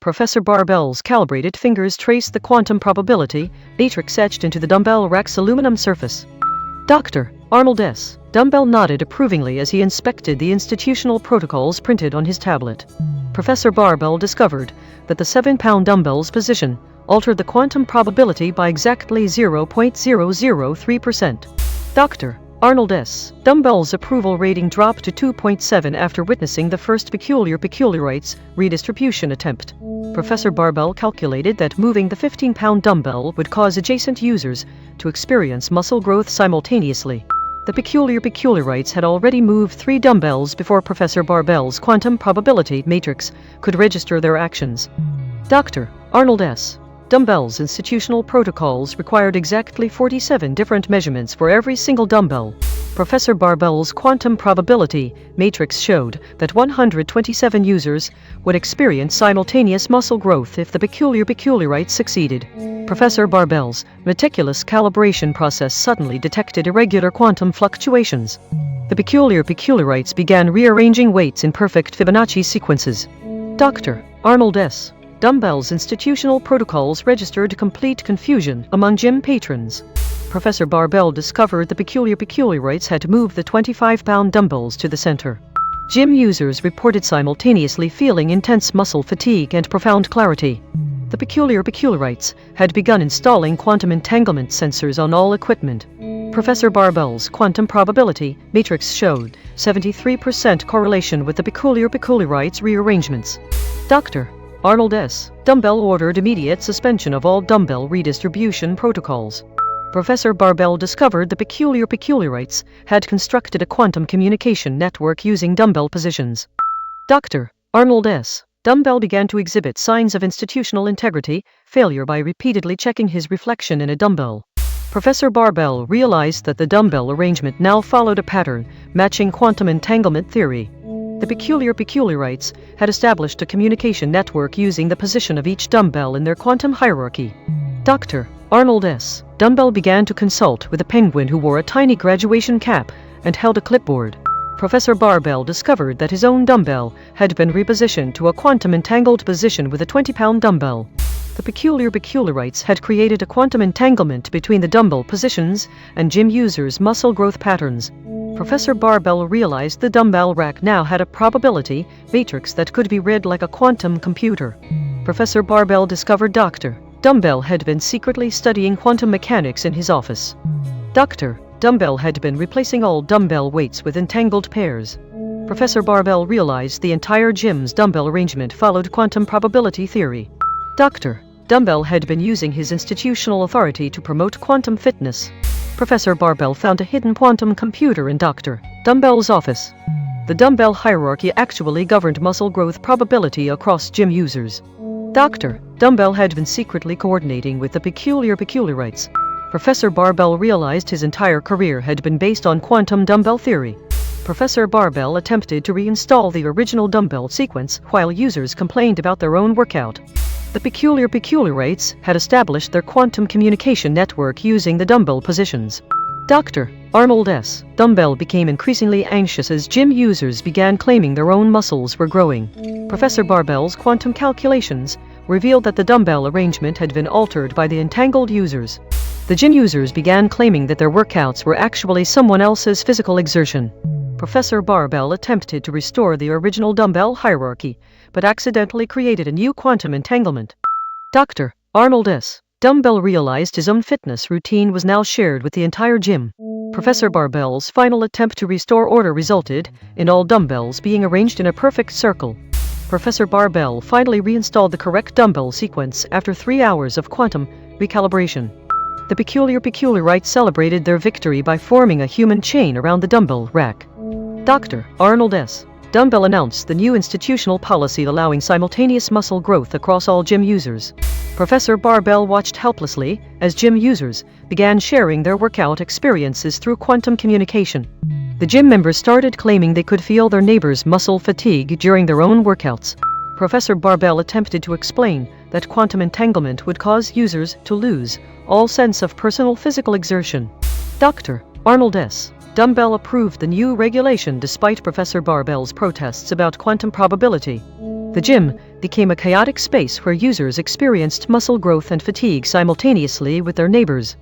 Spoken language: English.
Professor Barbell's calibrated fingers traced the quantum probability matrix etched into the dumbbell rack's aluminum surface. Dr. Arnold S. Dumbbell nodded approvingly as he inspected the institutional protocols printed on his tablet. Professor Barbell discovered that the 7-pound dumbbell's position altered the quantum probability by exactly 0.003%. Dr. Arnold S. Dumbbell's approval rating dropped to 2.7 after witnessing the first Peculiarites redistribution attempt. Professor Barbell calculated that moving the 15-pound dumbbell would cause adjacent users to experience muscle growth simultaneously. The Peculiarites had already moved 3 dumbbells before Professor Barbell's quantum probability matrix could register their actions. Dr. Arnold S. Dumbbell's institutional protocols required exactly 47 different measurements for every single dumbbell. Professor Barbell's quantum probability matrix showed that 127 users would experience simultaneous muscle growth if the Peculiarites succeeded. Professor Barbell's meticulous calibration process suddenly detected irregular quantum fluctuations. The Peculiarites began rearranging weights in perfect Fibonacci sequences. Dr. Arnold S. Dumbbell's institutional protocols registered complete confusion among gym patrons. Professor Barbell discovered the Peculiarites had moved the 25-pound dumbbells to the center. Gym users reported simultaneously feeling intense muscle fatigue and profound clarity. The Peculiarites had begun installing quantum entanglement sensors on all equipment. Professor Barbell's quantum probability matrix showed 73% correlation with the Peculiarites rearrangements. Dr. Arnold S. Dumbbell ordered immediate suspension of all dumbbell redistribution protocols. Professor Barbell discovered the Peculiarites had constructed a quantum communication network using dumbbell positions. Dr. Arnold S. Dumbbell began to exhibit signs of institutional integrity failure by repeatedly checking his reflection in a dumbbell. Professor Barbell realized that the dumbbell arrangement now followed a pattern matching quantum entanglement theory. The Peculiarites had established a communication network using the position of each dumbbell in their quantum hierarchy. Dr. Arnold S. Dumbbell began to consult with a penguin who wore a tiny graduation cap and held a clipboard. Professor Barbell discovered that his own dumbbell had been repositioned to a quantum entangled position with a 20-pound dumbbell. The Peculiarites had created a quantum entanglement between the dumbbell positions and gym users' muscle growth patterns. Professor Barbell realized the dumbbell rack now had a probability matrix that could be read like a quantum computer. Professor Barbell discovered Dr. Dumbbell had been secretly studying quantum mechanics in his office. Dr. Dumbbell had been replacing all dumbbell weights with entangled pairs. Professor Barbell realized the entire gym's dumbbell arrangement followed quantum probability theory. Dr. Dumbbell had been using his institutional authority to promote quantum fitness. Professor Barbell found a hidden quantum computer in Dr. Dumbbell's office. The dumbbell hierarchy actually governed muscle growth probability across gym users. Dr. Dumbbell had been secretly coordinating with the Peculiarites. Professor Barbell realized his entire career had been based on quantum dumbbell theory. Professor Barbell attempted to reinstall the original dumbbell sequence while users complained about their own workout. The Peculiarites had established their quantum communication network using the dumbbell positions. Dr. Arnold S. Dumbbell became increasingly anxious as gym users began claiming their own muscles were growing. Professor Barbell's quantum calculations revealed that the dumbbell arrangement had been altered by the entangled users. The gym users began claiming that their workouts were actually someone else's physical exertion. Professor Barbell attempted to restore the original dumbbell hierarchy, but accidentally created a new quantum entanglement. Dr. Arnold S. Dumbbell realized his own fitness routine was now shared with the entire gym. Professor Barbell's final attempt to restore order resulted in all dumbbells being arranged in a perfect circle. Professor Barbell finally reinstalled the correct dumbbell sequence after 3 hours of quantum recalibration. The Peculiarites celebrated their victory by forming a human chain around the dumbbell rack. Dr. Arnold S. Dumbbell announced the new institutional policy allowing simultaneous muscle growth across all gym users. Professor Barbell watched helplessly as gym users began sharing their workout experiences through quantum communication. The gym members started claiming they could feel their neighbors' muscle fatigue during their own workouts. Professor Barbell attempted to explain that quantum entanglement would cause users to lose all sense of personal physical exertion. Dr. Arnold S. Dumbbell approved the new regulation despite Professor Barbell's protests about quantum probability. The gym became a chaotic space where users experienced muscle growth and fatigue simultaneously with their neighbors.